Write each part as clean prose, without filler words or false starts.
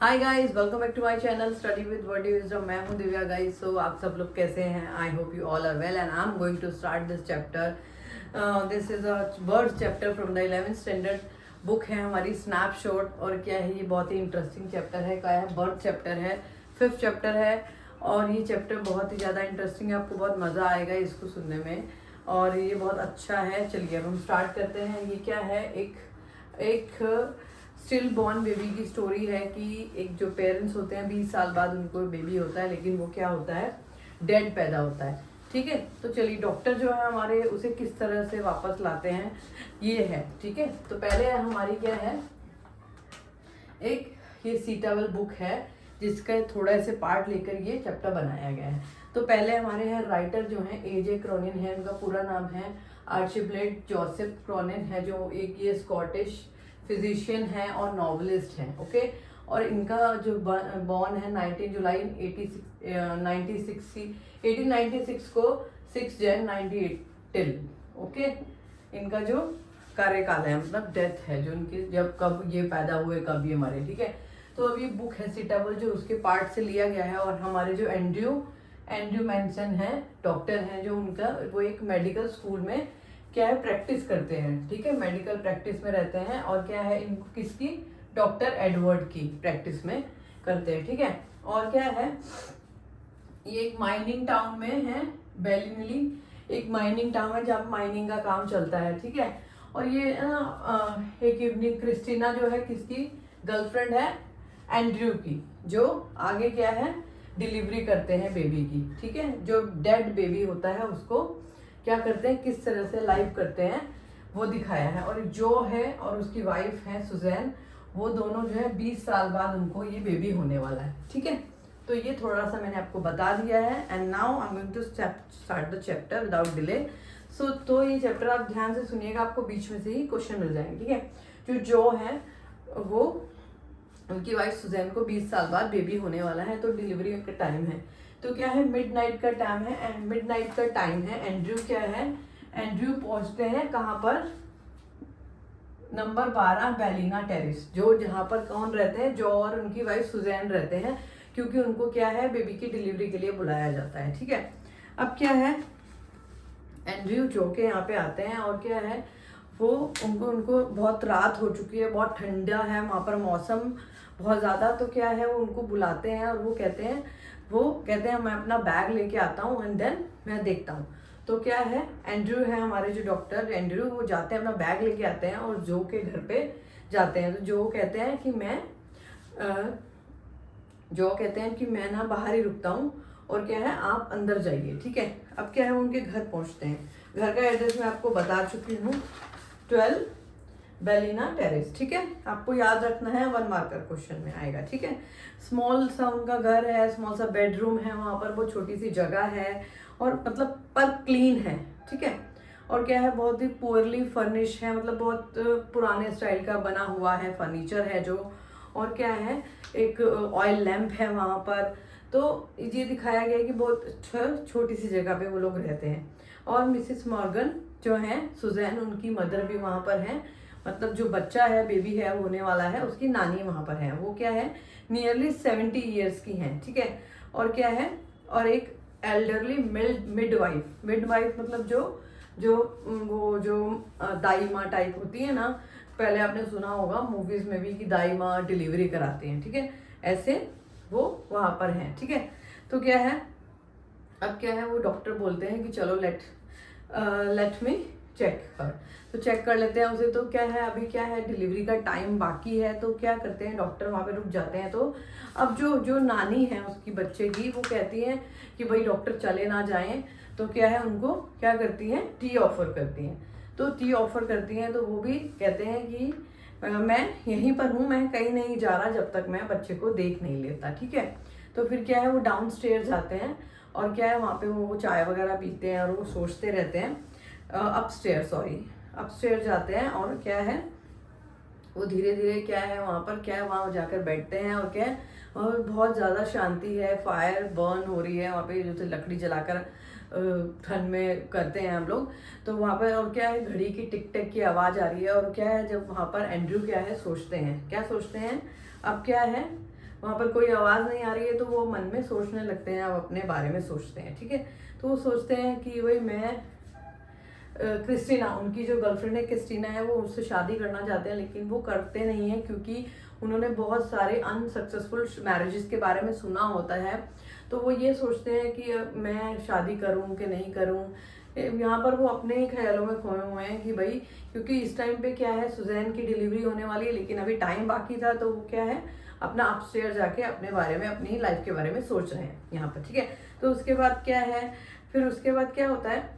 Hi guys, welcome back to my channel study with wordy wisdom. मैं हूं Divya guys. सो आप सब लोग कैसे हैं? I hope you all are well and I am going to start this chapter. This is a birth chapter from the 11th standard book है हमारी snapshot. और क्या है, ये बहुत ही इंटरेस्टिंग चैप्टर है। क्या है, बर्ड चैप्टर है, 5th चैप्टर है। और ये चैप्टर बहुत ही ज़्यादा इंटरेस्टिंग है, आपको बहुत मज़ा आएगा इसको सुनने में और ये बहुत अच्छा है। चलिए अब हम स्टार्ट करते हैं। ये क्या है, एक स्टिल बॉर्न बेबी की स्टोरी है कि एक जो पेरेंट्स होते हैं 20 साल बाद उनको बेबी होता है, लेकिन वो क्या होता है, डेड पैदा होता है। ठीक है, तो चलिए डॉक्टर जो है हमारे उसे किस तरह से वापस लाते हैं ये है। ठीक है, तो पहले हमारी क्या है, एक ये सीटावल बुक है जिसका थोड़ा ऐसे पार्ट लेकर ये चैप्टर बनाया गया है। तो पहले हमारे यहाँ राइटर जो है एजे क्रॉनिन है, उनका पूरा नाम है आर्चिबल्ड जोसेफ क्रॉनिन है, जो एक ये स्कॉटिश फिजिशियन है और नॉवलिस्ट है। ओके, और इनका जो बॉर्न है 19 जुलाई 1896 को 6 जन 98 टिल। ओके, इनका जो कार्यकाल है मतलब डेथ है जो इनकी, जब कब ये पैदा हुए कब ये मरे। ठीक है, तो अभी बुक है सीटाबल जो उसके पार्ट से लिया गया है। और हमारे जो एंड्रयू मैनसन है, डॉक्टर हैं, जो उनका वो एक मेडिकल स्कूल में क्या है प्रैक्टिस करते हैं। ठीक है, मेडिकल प्रैक्टिस में रहते हैं। और क्या है, इनको किसकी, डॉक्टर एडवर्ड की प्रैक्टिस में करते हैं। ठीक है, और क्या है, ये एक माइनिंग टाउन में है, बेलिनली एक माइनिंग टाउन है जहाँ माइनिंग का काम चलता है। ठीक है, और ये एक इवनिंग क्रिस्टीना जो है किसकी गर्लफ्रेंड है, एंड्रयू की, जो आगे क्या है डिलीवरी करते हैं बेबी की। ठीक है, जो डेड बेबी होता है उसको क्या करते हैं, किस तरह से लाइव करते हैं वो दिखाया है। और जो है और उसकी वाइफ है सुजैन, वो दोनों जो है 20 साल बाद उनको ये बेबी होने वाला है। ठीक है, तो ये थोड़ा सा मैंने आपको बता दिया है। And now I am going to start the chapter without delay. So तो ये चैप्टर आप ध्यान से सुनिएगा, आपको बीच में से ही क्वेश्चन मिल जाएंगे। ठीक है, जो है वो, उनकी वाइफ सुजैन को 20 साल बाद बेबी होने वाला है, तो डिलीवरी का टाइम है। तो क्या है, मिडनाइट का टाइम है, एंड मिडनाइट का टाइम है। एंड्रयू क्या है, एंड्रयू पहुंचते हैं कहाँ पर, नंबर 12 बेलिना टेरिस, जो जहाँ पर कौन रहते हैं, जो और उनकी वाइफ सुजैन रहते हैं, क्योंकि उनको क्या है बेबी की डिलीवरी के लिए बुलाया जाता है। ठीक है, अब क्या है, एंड्रयू जो के यहाँ पे आते हैं और क्या है, वो उनको बहुत रात हो चुकी है, बहुत ठंडा है वहाँ पर मौसम बहुत ज़्यादा। तो क्या है, वो उनको बुलाते हैं और वो कहते हैं मैं अपना बैग लेके आता हूँ एंड देन मैं देखता हूँ। तो क्या है, एंड्रयू है हमारे जो डॉक्टर एंड्रयू, वो जाते हैं अपना बैग लेके आते हैं और जो के घर पे जाते हैं। तो जो कहते हैं कि मैं ना बाहर ही रुकता हूँ और क्या है आप अंदर जाइए। ठीक है, अब क्या है, वो उनके घर पहुँचते हैं। घर का एड्रेस मैं आपको बता चुकी हूँ, 12 बेलिना टेरेस। ठीक है, आपको याद रखना है, 1 मार्कर क्वेश्चन में आएगा। ठीक है, स्मॉल सा उनका घर है, स्मॉल सा बेडरूम है वहाँ पर, वो छोटी सी जगह है और मतलब पर क्लीन है। ठीक है, और क्या है, बहुत ही पुअरली फर्निश है, मतलब बहुत पुराने स्टाइल का बना हुआ है, फर्नीचर है जो। और क्या है, एक ऑयल लैम्प है वहाँ पर। तो ये दिखाया गया है कि बहुत छोटी सी जगह पे वो लोग रहते हैं। और मिसिस मॉर्गन जो है सुजैन, उनकी मदर भी वहाँ पर है, मतलब जो बच्चा है बेबी है होने वाला है, उसकी नानी वहाँ पर है। वो क्या है, नियरली 70 ईयर्स की हैं। ठीक है, और क्या है, और एक एल्डरली मिडवाइफ मतलब जो दाई माँ टाइप होती है ना, पहले आपने सुना होगा मूवीज में भी कि दाई माँ डिलीवरी कराती हैं। ठीक है, ऐसे वो वहाँ पर हैं। ठीक है, तो क्या है, अब क्या है, वो डॉक्टर बोलते हैं कि चलो लेट मी चेक कर। तो चेक कर लेते हैं उसे। तो क्या है, अभी क्या है, डिलीवरी का टाइम बाकी है। तो क्या करते हैं, डॉक्टर वहाँ पे रुक जाते हैं। तो अब जो नानी है उसकी बच्चे की, वो कहती हैं कि भाई डॉक्टर चले ना जाएं। तो क्या है, उनको क्या करती हैं, टी ऑफर करती हैं। तो टी ऑफर करती हैं, तो वो भी कहते हैं कि मैं यहीं पर हूँ, मैं कहीं नहीं जा रहा जब तक मैं बच्चे को देख नहीं लेता। ठीक है, तो फिर क्या है, वो डाउन स्टेयर जाते हैं और क्या है, वहाँ पे वो चाय वगैरह पीते हैं और वो सोचते रहते हैं। अपस्टेयर जाते हैं और क्या है, वो धीरे धीरे क्या है, वहाँ पर क्या है, वहाँ जाकर बैठते हैं और क्या है, और बहुत ज़्यादा शांति है, फायर बर्न हो रही है वहाँ पे, जो लकड़ी जलाकर ठंड में करते हैं हम लोग। तो वहाँ पर और क्या है, घड़ी की टिक टिक की आवाज़ आ रही है। और क्या है, जब वहाँ पर एंड्रयू क्या है सोचते हैं, अब क्या है, वहाँ पर कोई आवाज़ नहीं आ रही है तो वो मन में सोचने लगते हैं, अब अपने बारे में सोचते हैं, ठीक है। तो वो सोचते हैं कि भाई मैं क्रिस्टीना, उनकी जो गर्लफ्रेंड है क्रिस्टीना है, वो उससे शादी करना चाहते हैं, लेकिन वो करते नहीं हैं क्योंकि उन्होंने बहुत सारे अनसक्सेसफुल मैरिजेस के बारे में सुना होता है। तो वो ये सोचते हैं कि मैं शादी करूं कि नहीं करूं। यहाँ पर वो अपने ही ख्यालों में खोए हुए हैं कि भाई, क्योंकि इस टाइम पे क्या है, सुजैन की डिलीवरी होने वाली है, लेकिन अभी टाइम बाकी था, तो वो क्या है, अपना अपस्टेयर जाके अपने बारे में, अपनी लाइफ के बारे में सोच रहे हैं यहाँ पर, ठीक है। तो उसके बाद क्या है, फिर उसके बाद क्या होता है,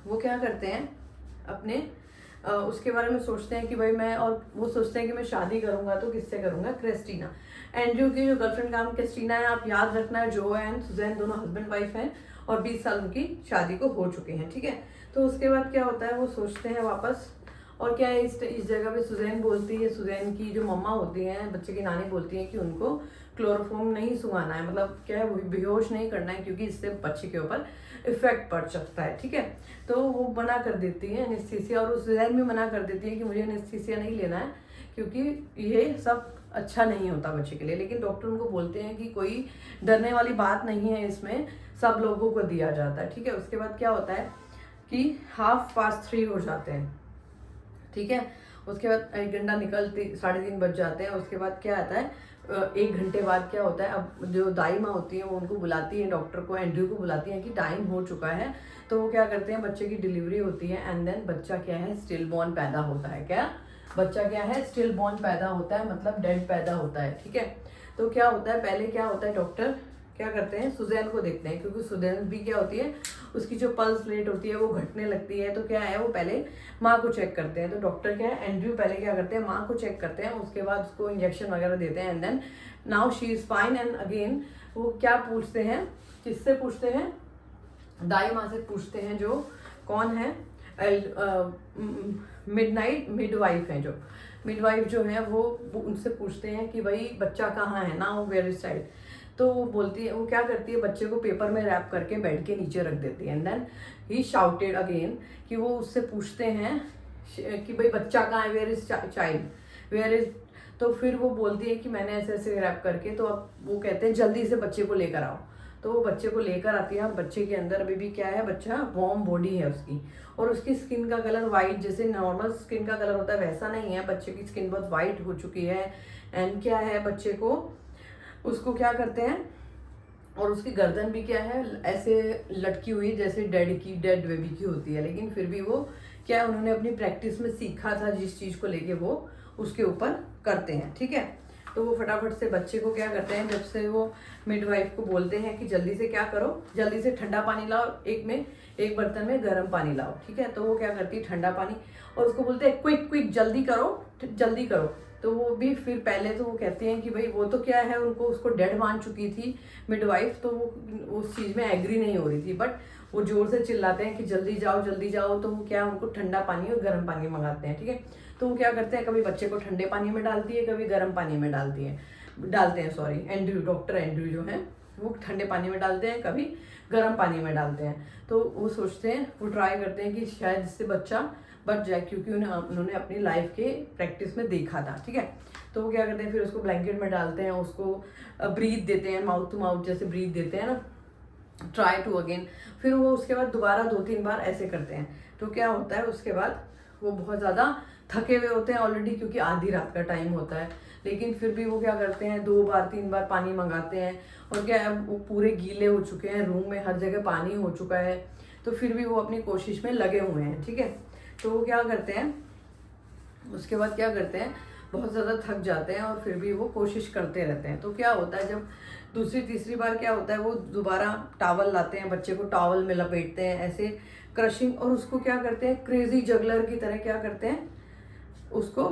वो क्या करते हैं अपने उसके बारे में सोचते हैं कि भाई मैं, और वो सोचते हैं कि मैं शादी करूंगा तो किससे करूंगा, क्रिस्टीना। एंड्रयू की जो गर्लफ्रेंड का नाम क्रिस्टीना है, आप याद रखना है, जो एंड सुजैन दोनों हस्बैंड वाइफ हैं और 20 साल उनकी शादी को हो चुके हैं, ठीक है। तो उसके बाद क्या होता है, वो सोचते हैं वापस, और क्या है, इस जगह पे सुजैन बोलती है, सुजैन की जो मम्मा होती हैं, बच्चे की नानी बोलती है कि उनको क्लोरोफॉर्म नहीं सुंघाना है, मतलब क्या है, वो बेहोश नहीं करना है, क्योंकि इससे बच्चे के ऊपर इफेक्ट पड़ सकता है, ठीक है। तो वो मना कर देती है एनेस्थीसिया, और उस सुजैन भी मना कर देती है कि मुझे एनेस्थीसिया नहीं लेना है, क्योंकि ये सब अच्छा नहीं होता बच्चे के लिए। लेकिन डॉक्टर उनको बोलते हैं कि कोई डरने वाली बात नहीं है इसमें, सब लोगों को दिया जाता है, ठीक है। उसके बाद क्या होता है कि 3:30 हो जाते हैं, ठीक है। उसके बाद 1 घंटा निकलते 3:30 बज जाते हैं। उसके बाद क्या आता है, 1 घंटे बाद क्या होता है, अब जो दाई माँ होती है वो उनको बुलाती है, डॉक्टर को, एंड्रयू को बुलाती है कि टाइम हो चुका है। तो वो क्या करते हैं, बच्चे की डिलीवरी होती है, एंड देन बच्चा क्या है, स्टिल बॉर्न पैदा होता है। क्या बच्चा क्या है, स्टिल बॉर्न पैदा होता है, मतलब डेड पैदा होता है, ठीक है। तो क्या होता है, पहले क्या होता है, डॉक्टर क्या करते हैं, सुजैन को देखते हैं, क्योंकि सुजैन भी क्या होती है, उसकी जो पल्स रेट होती है वो घटने लगती है। तो क्या है, वो पहले माँ को चेक करते हैं। तो डॉक्टर क्या है, एंड्रयू पहले क्या करते हैं, माँ को चेक करते हैं, उसके बाद उसको इंजेक्शन वगैरह देते हैं, and then now she is fine. And again वो क्या पूछते हैं, किससे पूछते हैं, दाई माँ से पूछते हैं, जो कौन है, मिडवाइफ है, जो मिडवाइफ जो है वो उनसे पूछते हैं कि भाई बच्चा कहाँ है, ना वो वेयर इज साइड। तो वो बोलती है, वो क्या करती है, बच्चे को पेपर में रैप करके बेड के नीचे रख देती है, and then he shouted again, कि वो उससे पूछते हैं कि भाई बच्चा कहाँ है, where is child, where is. तो फिर वो बोलती है कि मैंने ऐसे ऐसे रैप करके, तो अब वो कहते हैं जल्दी से बच्चे को लेकर आओ। तो वो बच्चे को लेकर आती है। बच्चे के अंदर अभी भी क्या है, बच्चा वार्म बॉडी है उसकी, और उसकी स्किन का कलर वाइट, जैसे नॉर्मल स्किन का कलर होता है वैसा नहीं है, बच्चे की स्किन बहुत वाइट हो चुकी है। एंड क्या है, बच्चे को, उसको क्या करते हैं, और उसकी गर्दन भी क्या है, ऐसे लटकी हुई जैसे डेड बेबी की होती है, लेकिन फिर भी वो क्या है, उन्होंने अपनी प्रैक्टिस में सीखा था, जिस चीज़ को लेके वो उसके ऊपर करते हैं, ठीक है। तो वो फटाफट से बच्चे को क्या करते हैं, जब से वो मिडवाइफ को बोलते हैं कि जल्दी से क्या करो, जल्दी से ठंडा पानी लाओ, एक बर्तन में गर्म पानी लाओ, ठीक है। तो वो क्या करती है, ठंडा पानी, और उसको बोलते हैं क्विक क्विक जल्दी करो, जल्दी करो। तो वो भी फिर पहले तो वो कहते हैं कि भाई वो तो क्या है, उनको उसको डेड मान चुकी थी मिडवाइफ, तो वो उस चीज़ में एग्री नहीं हो रही थी, बट वो जोर से चिल्लाते हैं कि जल्दी जाओ जल्दी जाओ। तो वो क्या, उनको ठंडा पानी और गर्म पानी मंगाते हैं, ठीक है। तो वो क्या करते हैं, कभी बच्चे को ठंडे पानी में डालती है, कभी गर्म पानी में डालते हैं सॉरी, एंड्रयू, डॉक्टर एंड्रयू जो है वो ठंडे पानी में डालते हैं, कभी गर्म पानी में डालते हैं। तो वो सोचते हैं, वो ट्राई करते हैं कि शायद इससे बच्चा बच जाए, क्योंकि उन्होंने अपनी लाइफ के प्रैक्टिस में देखा था, ठीक है। तो वो क्या करते हैं, फिर उसको ब्लैंकेट में डालते हैं, उसको ब्रीथ देते हैं, माउथ टू माउथ जैसे ब्रीथ देते हैं ना, ट्राई टू अगेन। फिर वो उसके बाद दोबारा 2-3 बार ऐसे करते हैं। तो क्या होता है, उसके बाद वो बहुत ज़्यादा थके हुए होते हैं ऑलरेडी, क्योंकि आधी रात का टाइम होता है, लेकिन फिर भी वो क्या करते हैं, 2-3 बार पानी मंगाते हैं, और क्या है, वो पूरे गीले हो चुके हैं, रूम में हर जगह पानी हो चुका है, तो फिर भी वो अपनी कोशिश में लगे हुए हैं, ठीक है। तो वो क्या करते हैं, उसके बाद क्या करते हैं, बहुत ज़्यादा थक जाते हैं, और फिर भी वो कोशिश करते रहते हैं। तो क्या होता है, जब दूसरी तीसरी बार क्या होता है, वो दोबारा टॉवल लाते हैं, बच्चे को टॉवल में लपेटते हैं, ऐसे क्रशिंग, और उसको क्या करते हैं, क्रेजी जगलर की तरह क्या करते हैं, उसको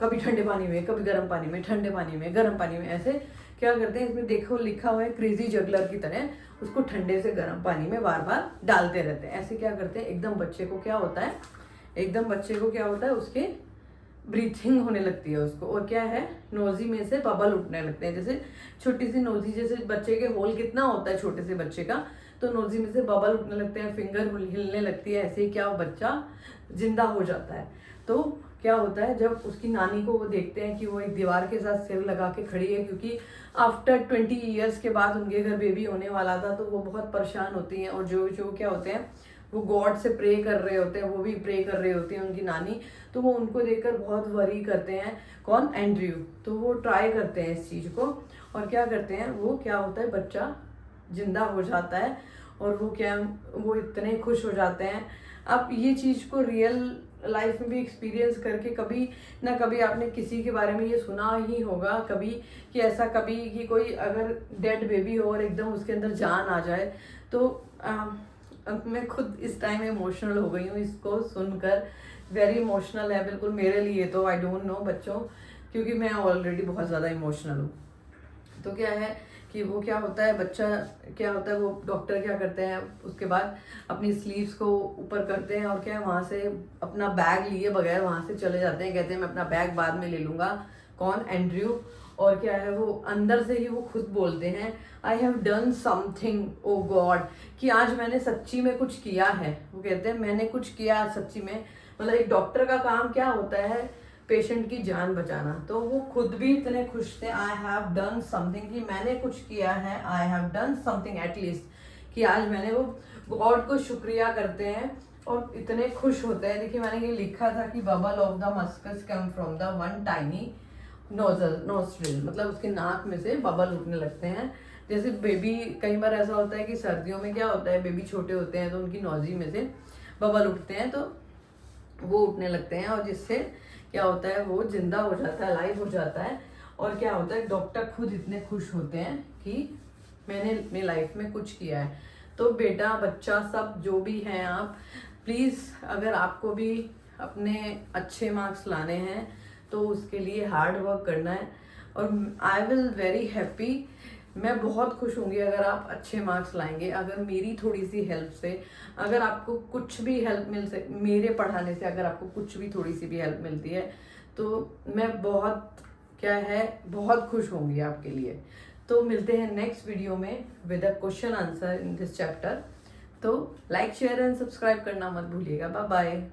कभी ठंडे पानी में, कभी गर्म पानी में, ठंडे पानी में, गर्म पानी में, ऐसे क्या करते हैं, इसमें देखो लिखा हुआ है क्रेजी जगलर की तरह, उसको ठंडे से गर्म पानी में बार बार डालते रहते हैं। ऐसे क्या करते हैं, एकदम बच्चे को क्या होता है, उसके ब्रीथिंग होने लगती है उसको, और क्या है, नोजी में से बबल उठने लगते हैं, जैसे छोटी सी नोजी, जैसे बच्चे के होल कितना होता है छोटे से बच्चे का, तो नोजी में से बबल उठने लगते हैं, फिंगर हिलने लगती है, ऐसे ही क्या बच्चा जिंदा हो जाता है। तो क्या होता है जब उसकी नानी को वो देखते हैं कि वो एक दीवार के साथ सिर लगा के खड़ी है, क्योंकि आफ्टर 20 ईयर्स के बाद उनके घर बेबी होने वाला था, तो वो बहुत परेशान होती हैं। और जो जो क्या होते हैं वो गॉड से प्रे कर रहे होते हैं, वो भी प्रे कर रहे होती हैं उनकी नानी, तो वो उनको देखकर बहुत वरी करते हैं। कौन? एंड्रयू। तो वो ट्राई करते हैं इस चीज़ को, और क्या करते हैं वो, क्या होता है बच्चा जिंदा हो जाता है, और वो क्या, वो इतने खुश हो जाते हैं। अब ये चीज़ को रियल लाइफ में भी एक्सपीरियंस करके कभी ना कभी आपने किसी के बारे में ये सुना ही होगा कभी, कि ऐसा कभी कि कोई अगर डेड बेबी हो और एकदम उसके अंदर जान आ जाए। तो अब मैं खुद इस टाइम इमोशनल हो गई हूँ इसको सुनकर, वेरी इमोशनल है बिल्कुल मेरे लिए। तो आई डोंट नो बच्चों, क्योंकि मैं ऑलरेडी बहुत ज़्यादा इमोशनल हूँ। तो क्या है कि वो क्या होता है, बच्चा क्या होता है, वो डॉक्टर क्या करते हैं उसके बाद अपनी स्लीव्स को ऊपर करते हैं, और क्या है वहाँ से अपना बैग लिए बगैर वहाँ से चले जाते हैं। कहते हैं मैं अपना बैग बाद में ले लूँगा। कौन? एंड्रयू। और क्या है वो अंदर से ही वो खुद बोलते हैं, I have done something O God, कि आज मैंने सच्ची में कुछ किया है। वो कहते हैं मैंने कुछ किया सच्ची में। मतलब एक डॉक्टर का काम क्या होता है? पेशेंट की जान बचाना। तो वो खुद भी इतने खुश थे, आई हैव डन समथिंग, कि मैंने कुछ किया है, आई हैव डन समथिंग एटलीस्ट, कि आज मैंने वो गॉड को शुक्रिया करते हैं और इतने खुश होते हैं। देखिए मैंने ये लिखा था कि bubble of the mucus come from the one tiny nostril, मतलब उसके नाक में से बबल उठने लगते हैं। जैसे बेबी, कई बार ऐसा होता है कि सर्दियों में क्या होता है, बेबी छोटे होते हैं तो उनकी नोजी में से बबल उठते हैं, तो वो उठने लगते हैं, और जिससे क्या होता है वो जिंदा हो जाता है, लाइव हो जाता है। और क्या होता है डॉक्टर खुद इतने खुश होते हैं कि मैंने अपनी लाइफ में कुछ किया है। तो बेटा बच्चा सब जो भी हैं आप, प्लीज़ अगर आपको भी अपने अच्छे मार्क्स लाने हैं तो उसके लिए हार्ड वर्क करना है। और आई विल वेरी हैप्पी, मैं बहुत खुश होंगी अगर आप अच्छे मार्क्स लाएंगे। अगर मेरी थोड़ी सी हेल्प से, अगर आपको कुछ भी हेल्प मिल सके, मेरे पढ़ाने से अगर आपको कुछ भी थोड़ी सी भी हेल्प मिलती है, तो मैं बहुत क्या है बहुत खुश होंगी आपके लिए। तो मिलते हैं नेक्स्ट वीडियो में with a question answer in this chapter. तो लाइक शेयर एंड सब्सक्राइब करना मत भूलिएगा। Bye bye.